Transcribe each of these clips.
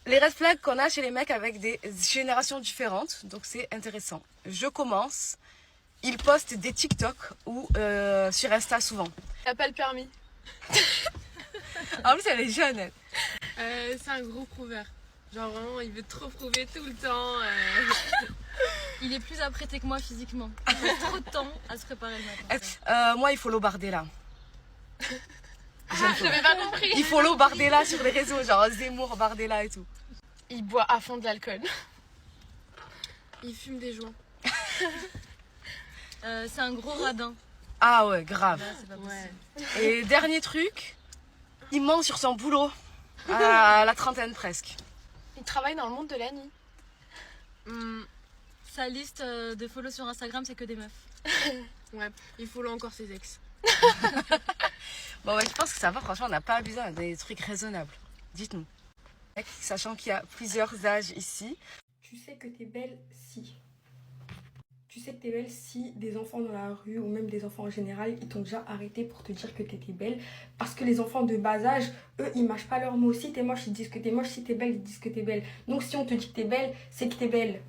Les red flags qu'on a chez les mecs avec des générations différentes, donc c'est intéressant. Je commence. Ils postent des TikTok ou sur Insta souvent. T'as pas le permis. En plus, elle est jeune. Elle. C'est un gros prouveur. Genre vraiment, il veut trop prouver tout le temps. Il est plus apprêté que moi physiquement. Il passe trop de temps à se préparer le matin. Moi, il follow Bardella. J'avais pas compris. Il follow Bardella sur les réseaux, genre Zemmour, Bardella et tout. Il boit à fond de l'alcool. Il fume des joints. C'est un gros radin. Ah ouais, grave. Là, c'est pas possible. Ouais. Et dernier truc, il ment sur son boulot. À la trentaine presque. Il travaille dans le monde de la nuit. Sa liste de follow sur Instagram, c'est que des meufs. Ouais, il follow encore ses ex. Bon ouais, je pense que ça va, franchement, on n'a pas abusé, on a des trucs raisonnables. Dites-nous. Sachant qu'il y a plusieurs âges ici. Tu sais que t'es belle si. Tu sais que t'es belle si des enfants dans la rue ou même des enfants en général, ils t'ont déjà arrêté pour te dire que t'étais belle. Parce que les enfants de bas âge, eux, ils mâchent pas leurs mots. Si t'es moche, ils disent que t'es moche. Si t'es belle, ils disent que t'es belle. Donc si on te dit que t'es belle, c'est que t'es belle.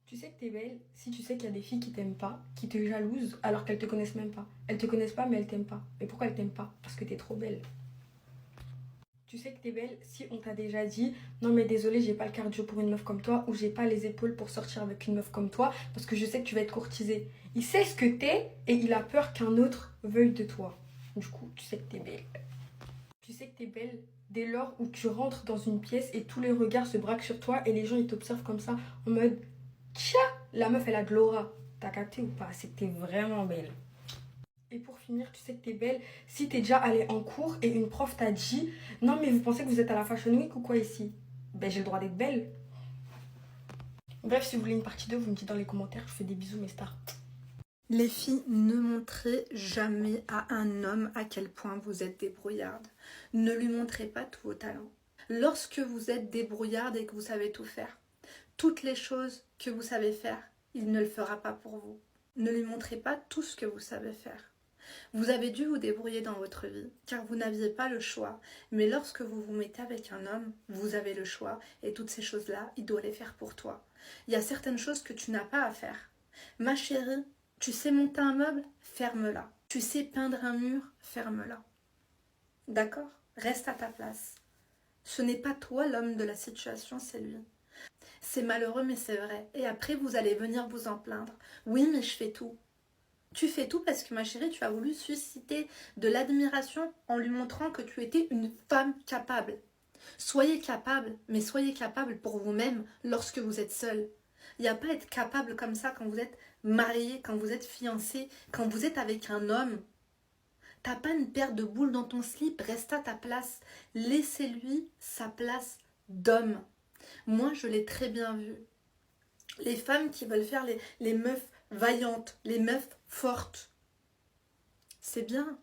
Tu sais que t'es belle si tu sais qu'il y a des filles qui t'aiment pas, qui te jalousent alors qu'elles te connaissent même pas. Elles te connaissent pas mais elles t'aiment pas. Mais pourquoi elles t'aiment pas? Parce que t'es trop belle. Tu sais que t'es belle si on t'a déjà dit non mais désolé, j'ai pas le cardio pour une meuf comme toi, ou j'ai pas les épaules pour sortir avec une meuf comme toi parce que je sais que tu vas être courtisée. Il sait ce que t'es et il a peur qu'un autre veuille de toi. Du coup, tu sais que t'es belle. Tu sais que t'es belle dès lors où tu rentres dans une pièce et tous les regards se braquent sur toi et les gens ils t'observent comme ça en mode tcha, la meuf elle a de l'aura. T'as capté ou pas? C'est que t'es vraiment belle. Et pour finir, tu sais que t'es belle si t'es déjà allée en cours et une prof t'a dit non mais vous pensez que vous êtes à la Fashion Week ou quoi ici? Ben j'ai le droit d'être belle. Bref, si vous voulez une partie 2, vous me dites dans les commentaires. Je fais des bisous mes stars. Les filles, ne montrez jamais à un homme à quel point vous êtes débrouillarde. Ne lui montrez pas tous vos talents. Lorsque vous êtes débrouillarde et que vous savez tout faire, toutes les choses que vous savez faire, il ne le fera pas pour vous. Ne lui montrez pas tout ce que vous savez faire. Vous avez dû vous débrouiller dans votre vie, car vous n'aviez pas le choix. Mais lorsque vous vous mettez avec un homme, vous avez le choix. Et toutes ces choses-là, il doit les faire pour toi. Il y a certaines choses que tu n'as pas à faire. Ma chérie, tu sais monter un meuble? Ferme-la. Tu sais peindre un mur? Ferme-la. D'accord? Reste à ta place. Ce n'est pas toi l'homme de la situation, c'est lui. C'est malheureux, mais c'est vrai. Et après, vous allez venir vous en plaindre. Oui, mais je fais tout. Tu fais tout parce que ma chérie, tu as voulu susciter de l'admiration en lui montrant que tu étais une femme capable. Soyez capable, mais soyez capable pour vous-même lorsque vous êtes seule. Il n'y a pas à être capable comme ça quand vous êtes marié, quand vous êtes fiancé, quand vous êtes avec un homme. T'as pas une paire de boules dans ton slip, reste à ta place. Laissez-lui sa place d'homme. Moi, je l'ai très bien vu. Les femmes qui veulent faire les meufs vaillantes, les meufs fortes. C'est bien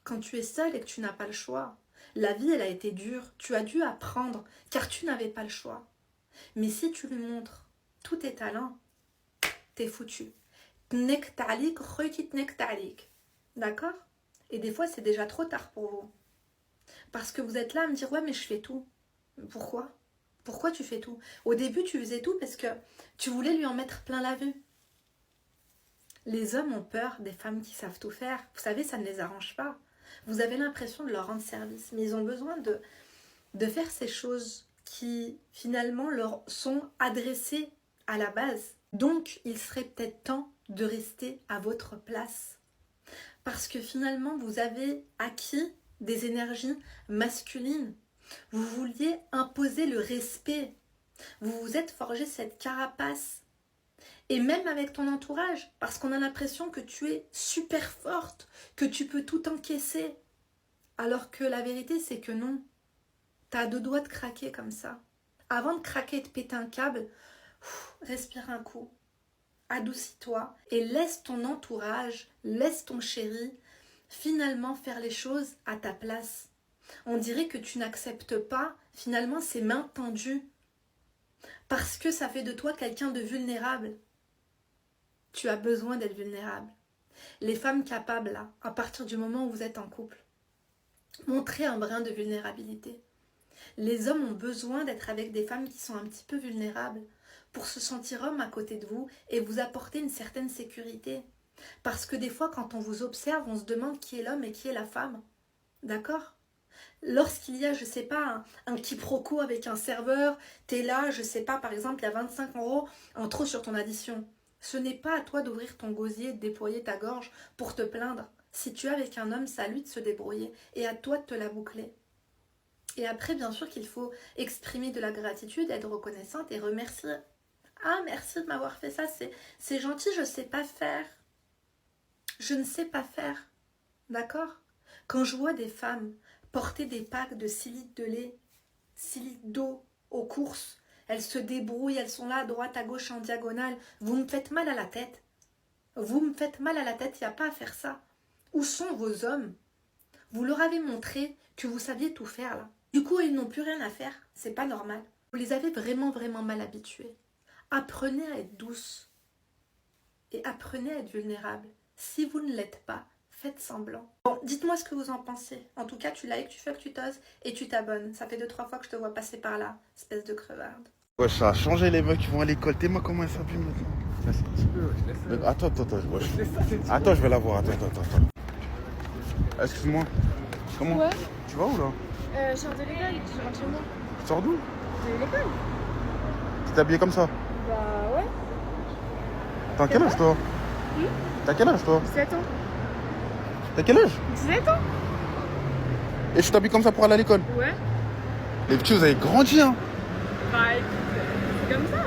quand tu es seule et que tu n'as pas le choix. La vie, elle a été dure. Tu as dû apprendre car tu n'avais pas le choix. Mais si tu lui montres tous tes talents, t'es foutu. Tnek ta'alik, khoyti tnek ta'alik. D'accord? Et des fois, c'est déjà trop tard pour vous. Parce que vous êtes là à me dire, ouais, mais je fais tout. Pourquoi? Pourquoi tu fais tout? Au début, tu faisais tout parce que tu voulais lui en mettre plein la vue. Les hommes ont peur des femmes qui savent tout faire. Vous savez, ça ne les arrange pas. Vous avez l'impression de leur rendre service. Mais ils ont besoin de faire ces choses qui, finalement, leur sont adressées à la base. Donc, il serait peut-être temps de rester à votre place. Parce que finalement, vous avez acquis des énergies masculines. Vous vouliez imposer le respect. Vous vous êtes forgé cette carapace. Et même avec ton entourage, parce qu'on a l'impression que tu es super forte, que tu peux tout encaisser. Alors que la vérité, c'est que non. T'as deux doigts de craquer comme ça. Avant de craquer et de péter un câble, respire un coup. Adoucis-toi et laisse ton entourage, laisse ton chéri finalement faire les choses à ta place. On dirait que tu n'acceptes pas finalement ces mains tendues parce que ça fait de toi quelqu'un de vulnérable. Tu as besoin d'être vulnérable. Les femmes capables là, à partir du moment où vous êtes en couple, montrez un brin de vulnérabilité. Les hommes ont besoin d'être avec des femmes qui sont un petit peu vulnérables pour se sentir homme à côté de vous et vous apporter une certaine sécurité. Parce que des fois, quand on vous observe, on se demande qui est l'homme et qui est la femme. D'accord ? Lorsqu'il y a, je sais pas, un quiproquo avec un serveur, t'es là, je sais pas, par exemple, il y a 25 € en trop sur ton addition. Ce n'est pas à toi d'ouvrir ton gosier et de déployer ta gorge pour te plaindre. Si tu es avec un homme, c'est à lui de se débrouiller et à toi de te la boucler. Et après, bien sûr qu'il faut exprimer de la gratitude, être reconnaissante et remercier. Ah, merci de m'avoir fait ça, c'est gentil, je sais pas faire. Je ne sais pas faire. D'accord ? Quand je vois des femmes porter des packs de 6 litres de lait, 6 litres d'eau aux courses, elles se débrouillent, elles sont là à droite, à gauche, en diagonale. Vous me faites mal à la tête. Vous me faites mal à la tête, il n'y a pas à faire ça. Où sont vos hommes ? Vous leur avez montré que vous saviez tout faire là. Du coup, ils n'ont plus rien à faire. C'est pas normal. Vous les avez vraiment, vraiment mal habitués. Apprenez à être douce. Et apprenez à être vulnérable. Si vous ne l'êtes pas, faites semblant. Bon, dites-moi ce que vous en pensez. En tout cas, tu likes, tu fais que tu t'oses et tu t'abonnes. Ça fait 2-3 fois que je te vois passer par là, espèce de crevarde. Ouais, ça a changé les mecs qui vont à l'école. T'es moi comment elle s'habille maintenant? Laisse un petit peu, je laisse. Mais attends, ouais, Laisse ça, c'est attends, je vais la voir. Attends. Excuse-moi. Comment? Ouais. Tu vas où là? Je sors de l'école, je rentre chez moi. Tu sors d'où? De l'école. Tu t'es habillé comme ça? Bah ouais. T'as quel âge toi? T'as quel âge toi? 17 ans. T'as quel âge? 17 ans. Et je t'habille comme ça pour aller à l'école? Ouais. Les petits, vous avez grandi hein? Bah écoute, c'est comme ça.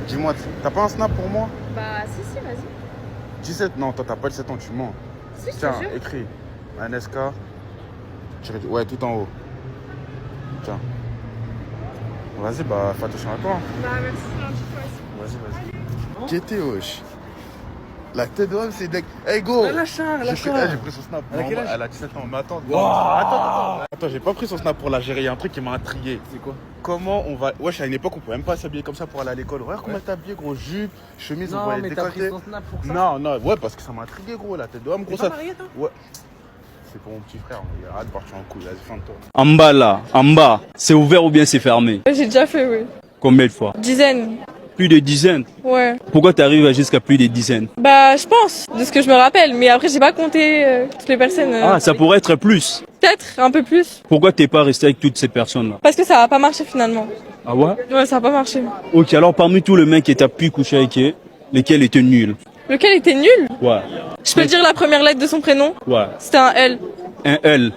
Dis-moi, t'as pas un snap pour moi? Bah si, vas-y. 17? Non, toi t'as pas 17 ans, tu mens. Si, je te Tiens, jure. écris. Un SK. Ouais, tout en haut. Tiens. Vas-y, bah fais attention à toi. Bah merci, c'est gentil, toi aussi. Vas-y. Qu'était wesh? La tête de homme, c'est deck. Hey go! J'ai pris son snap. Elle a quel âge? Elle a 17 ans. Mais attends, Wow. attends, j'ai pas pris son snap pour la gérer. Il y a un truc qui m'a intrigué. C'est quoi? Comment on va. Wesh, à une époque, on pouvait même pas s'habiller comme ça pour aller à l'école. Regarde comment t'es habillé, gros. Jupe, chemise, on Non, voyait mais t'as décolleté. pris son snap pour ça? Non, ouais, parce que ça m'a intrigué, gros. La tête de homme, gros. T'es pas marié, toi? Ouais. C'est pour mon petit frère. Il a hâte de partir en couille. Vas-y, fin de toi. En bas là, en bas, c'est ouvert ou bien c'est fermé? J'ai déjà fait, oui. Combien de fois? Dizaines. Plus de dizaines? Ouais. Pourquoi tu arrives jusqu'à plus de dizaines? Bah, je pense, de ce que je me rappelle. Mais après, j'ai pas compté toutes les personnes. Ah, ça pourrait être plus. Peut-être, un peu plus. Pourquoi t'es pas resté avec toutes ces personnes-là? Parce que ça a pas marché finalement. Ah ouais? Ouais, ça a pas marché. Ok, alors parmi tous les mecs que t'as pu coucher avec eux, lesquels étaient nuls? Lequel était nul? Ouais. Je peux dire la première lettre de son prénom? Ouais. C'était un L. Un L.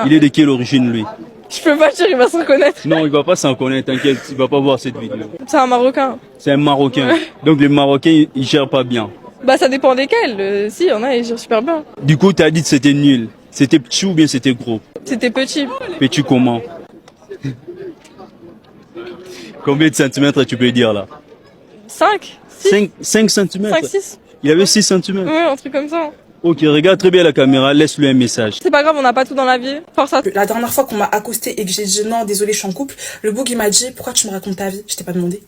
Il est de quelle origine lui? Je peux pas dire, il va se reconnaître. Non, il va pas s'en connaître, t'inquiète, il va pas voir cette vidéo. C'est un Marocain. C'est un Marocain. Ouais. Donc les Marocains, ils gèrent pas bien. Bah, ça dépend desquels. Si, il y en a, ils gèrent super bien. Du coup, t'as dit que c'était nul. C'était petit ou bien c'était gros? C'était petit. Petit comment? Combien de centimètres tu peux dire là? 5? 5 centimètres? 5, 6? Il avait 6 centimètres. Ouais, un truc comme ça. Ok, regarde très bien la caméra, laisse-lui un message. C'est pas grave, on n'a pas tout dans la vie. Force à... La dernière fois qu'on m'a accosté et que j'ai dit non, désolé, je suis en couple, le boug il m'a dit pourquoi tu me racontes ta vie? Je t'ai pas demandé.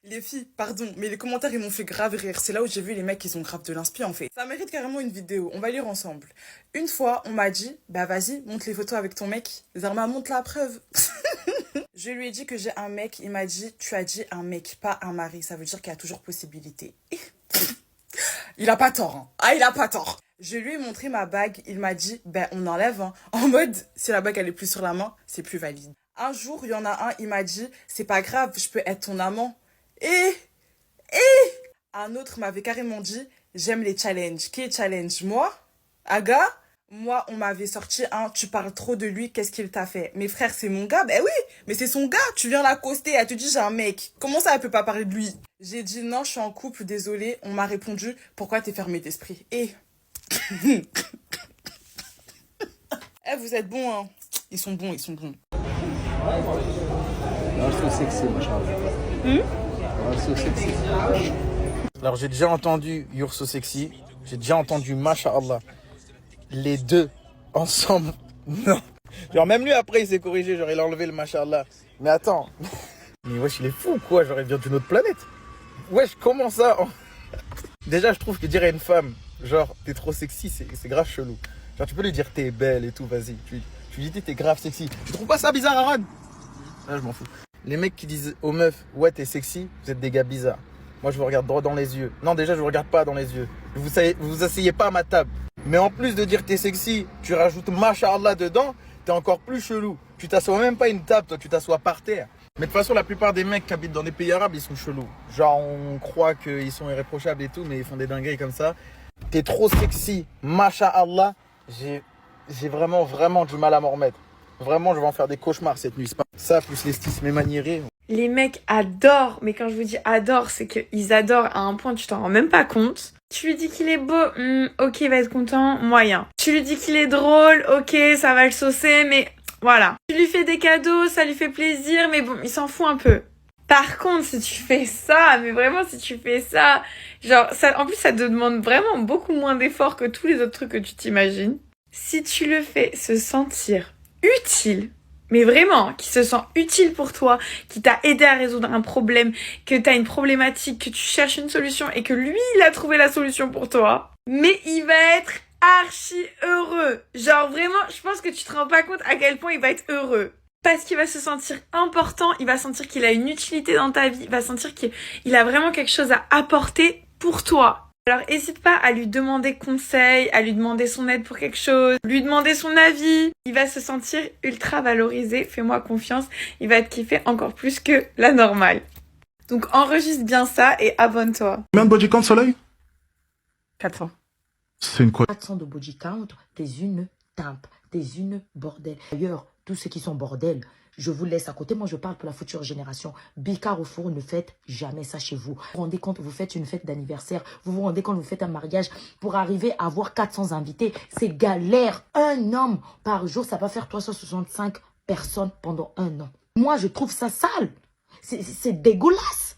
Les filles, pardon, mais les commentaires ils m'ont fait grave rire. C'est là où j'ai vu les mecs ils ont grave de l'inspi en fait. Ça mérite carrément une vidéo, on va lire ensemble. Une fois, on m'a dit, bah vas-y, montre les photos avec ton mec. Zarma, montre la preuve. Je lui ai dit que j'ai un mec, il m'a dit, tu as dit un mec, pas un mari. Ça veut dire qu'il y a toujours possibilité. Il a pas tort, hein. Ah, il a pas tort. Je lui ai montré ma bague, il m'a dit, ben on enlève, hein. En mode, si la bague elle est plus sur la main, c'est plus valide. Un jour, il y en a un, il m'a dit, c'est pas grave, je peux être ton amant. Et un autre m'avait carrément dit, j'aime les challenges. Qui est challenge? Moi? Aga? Moi, on m'avait sorti un, tu parles trop de lui, qu'est-ce qu'il t'a fait? Mes frères, c'est mon gars? Ben oui, mais c'est son gars, tu viens l'accoster, elle te dit j'ai un mec. Comment ça, elle peut pas parler de lui? J'ai dit non, je suis en couple, désolé. On m'a répondu, pourquoi t'es fermé d'esprit? Eh, vous êtes bons, hein. Ils sont bons, ils sont bons. Alors j'ai déjà entendu You're so sexy, j'ai déjà entendu Masha'Allah. Les deux ensemble, non. Genre même lui après il s'est corrigé, genre il a enlevé le Masha'Allah. Mais attends, mais wesh il est fou quoi, genre il vient d'une autre planète. Wesh comment ça? Déjà je trouve que dire à une femme, genre t'es trop sexy, c'est grave chelou. Genre tu peux lui dire t'es belle et tout, vas-y. Tu lui dis t'es grave sexy. Tu trouves pas ça bizarre Aaron? Ça, je m'en fous. Les mecs qui disent aux meufs, ouais, t'es sexy, vous êtes des gars bizarres. Moi, je vous regarde droit dans les yeux. Non, déjà, je vous regarde pas dans les yeux. Vous asseyez pas à ma table. Mais en plus de dire t'es sexy, tu rajoutes Masha'Allah dedans, t'es encore plus chelou. Tu t'assois même pas à une table, toi, tu t'assois par terre. Mais de toute façon, la plupart des mecs qui habitent dans des pays arabes, ils sont chelous. Genre, on croit qu'ils sont irréprochables et tout, mais ils font des dingueries comme ça. T'es trop sexy, Masha'Allah. J'ai vraiment du mal à m'en remettre. Vraiment, je vais en faire des cauchemars cette nuit. C'est pas ça, plus les stis, mes maniérés. Les mecs adorent, mais quand je vous dis adorent, c'est qu'ils adorent à un point, tu t'en rends même pas compte. Tu lui dis qu'il est beau, ok, il va être content, moyen. Tu lui dis qu'il est drôle, ok, ça va le saucer, mais voilà. Tu lui fais des cadeaux, ça lui fait plaisir, mais bon, il s'en fout un peu. Par contre, si tu fais ça, mais vraiment, si tu fais ça, genre, ça, en plus, ça te demande vraiment beaucoup moins d'efforts que tous les autres trucs que tu t'imagines. Si tu le fais se sentir utile, mais vraiment, qui se sent utile pour toi, qui t'a aidé à résoudre un problème, que t'as une problématique, que tu cherches une solution et que lui, il a trouvé la solution pour toi, mais il va être archi heureux. Genre vraiment, je pense que tu te rends pas compte à quel point il va être heureux. Parce qu'il va se sentir important, il va sentir qu'il a une utilité dans ta vie, il va sentir qu'il a vraiment quelque chose à apporter pour toi. Alors hésite pas à lui demander conseil, à lui demander son aide pour quelque chose, lui demander son avis. Il va se sentir ultra valorisé, fais-moi confiance, il va te kiffer encore plus que la normale. Donc enregistre bien ça et abonne-toi. Combien de body count, Soleil? 400. C'est une quoi? 400 de body count, t'es une timpe, t'es une bordel. D'ailleurs, tous ceux qui sont bordel, je vous laisse à côté. Moi, je parle pour la future génération. Bicard au four, ne faites jamais ça chez vous. Vous vous rendez compte, vous faites une fête d'anniversaire. Vous vous rendez compte, vous faites un mariage. Pour arriver à avoir 400 invités, c'est galère. Un homme par jour, ça va faire 365 personnes pendant un an. Moi, je trouve ça sale. C'est dégueulasse.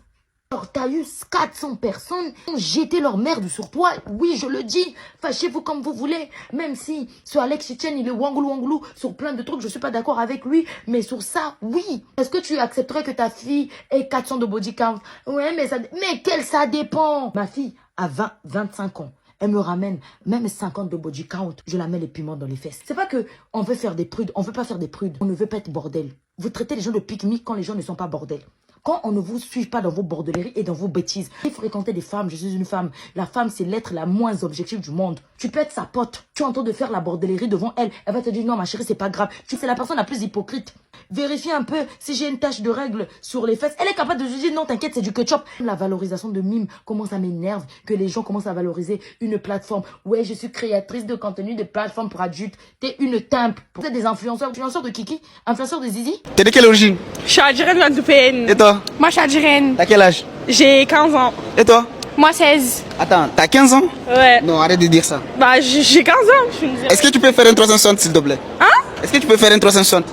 Alors, t'as eu 400 personnes qui ont jeté leur merde sur toi. Oui, je le dis. Fâchez-vous comme vous voulez. Même si ce Alex Chichen, il est wangoulou sur plein de trucs, je suis pas d'accord avec lui. Mais sur ça, oui. Est-ce que tu accepterais que ta fille ait 400 de body count? Ouais, mais ça dépend. Ma fille a 25 ans. Elle me ramène même 50 de body count. Je la mets les piments dans les fesses. C'est pas que on veut faire des prudes. On veut pas faire des prudes. On ne veut pas être bordel. Vous traitez les gens de pique-nique quand les gens ne sont pas bordel. Quand on ne vous suit pas dans vos bordelleries et dans vos bêtises. Il faut fréquenter des femmes, je suis une femme. La femme, c'est l'être la moins objective du monde. Tu peux être sa pote. Tu es en train de faire la bordellerie devant elle. Elle va te dire non ma chérie, c'est pas grave. C'est la personne la plus hypocrite. Vérifie un peu si j'ai une tache de règle sur les fesses. Elle est capable de se dire non t'inquiète, c'est du ketchup. La valorisation de mime, comment ça m'énerve que les gens commencent à valoriser une plateforme. Ouais, je suis créatrice de contenu de plateforme pour adultes. T'es une timpe. Vous êtes des influenceurs de Kiki, influenceurs de Zizi. T'es de quelle origine? Je suis algérienne, de PN. Et toi? Moi, je suis algérienne. T'as quel âge? J'ai 15 ans. Et toi? Moi, 16. Attends, t'as 15 ans? Ouais. Non, arrête de dire ça. Bah, j'ai 15 ans. Est-ce que tu peux faire un 360 s'il te plaît? Hein? Est-ce que tu peux faire un 360?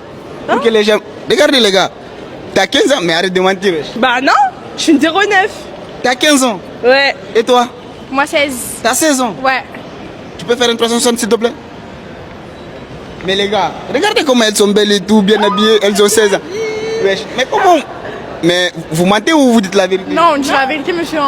Pour que les gens... Regardez les gars. T'as 15 ans, mais arrête de mentir. Bah non, je suis une 09. T'as 15 ans? Ouais. Et toi? Moi, 16. T'as 16 ans? Ouais. Tu peux faire un 360 s'il te plaît? Mais les gars, regardez comment elles sont belles et tout, bien habillées, elles ont 16 ans. Wesh, mais comment? Mais vous mentez ou vous dites la vérité? Non, on dit la vérité, monsieur.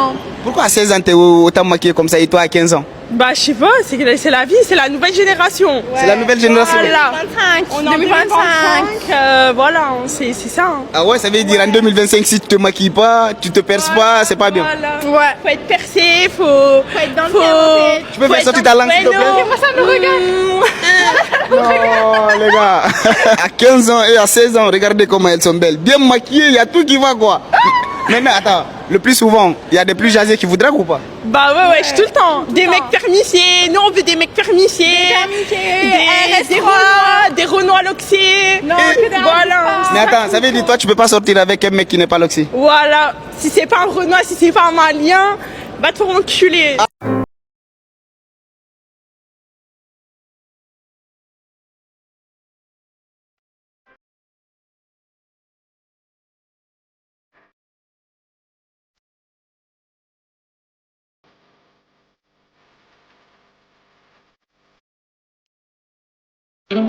Pourquoi à 16 ans t'es autant maquillée comme ça et toi à 15 ans? Bah, je sais pas, c'est la vie, c'est la nouvelle génération. Ouais. C'est la nouvelle génération. Voilà. 2025. On est en 2025. Voilà, c'est ça. Hein. Ah ouais, ça veut dire en 2025, si tu te maquilles pas, tu te perces pas, c'est pas bien. Voilà. Ouais. Faut être percé, faut être dans le thème, en fait. Tu peux faire sortir ta langue, s'il te plaît? Moi, ça me regarde. Non, les gars. À 15 ans et à 16 ans, regardez comment elles sont belles. Bien maquillées, il y a tout qui va, quoi. Maintenant, attends, le plus souvent, il y a des plus jasés qui vous draguent ou pas? Bah ouais, je tout le temps. Des mecs permissiers, nous on veut des mecs permissiers. Des Renois loxés. Non, voilà. Mais attends, ça veut dire toi tu peux pas sortir avec un mec qui n'est pas loxé? Voilà, si c'est pas un Renois, si c'est pas un Malien, va te faire enculer.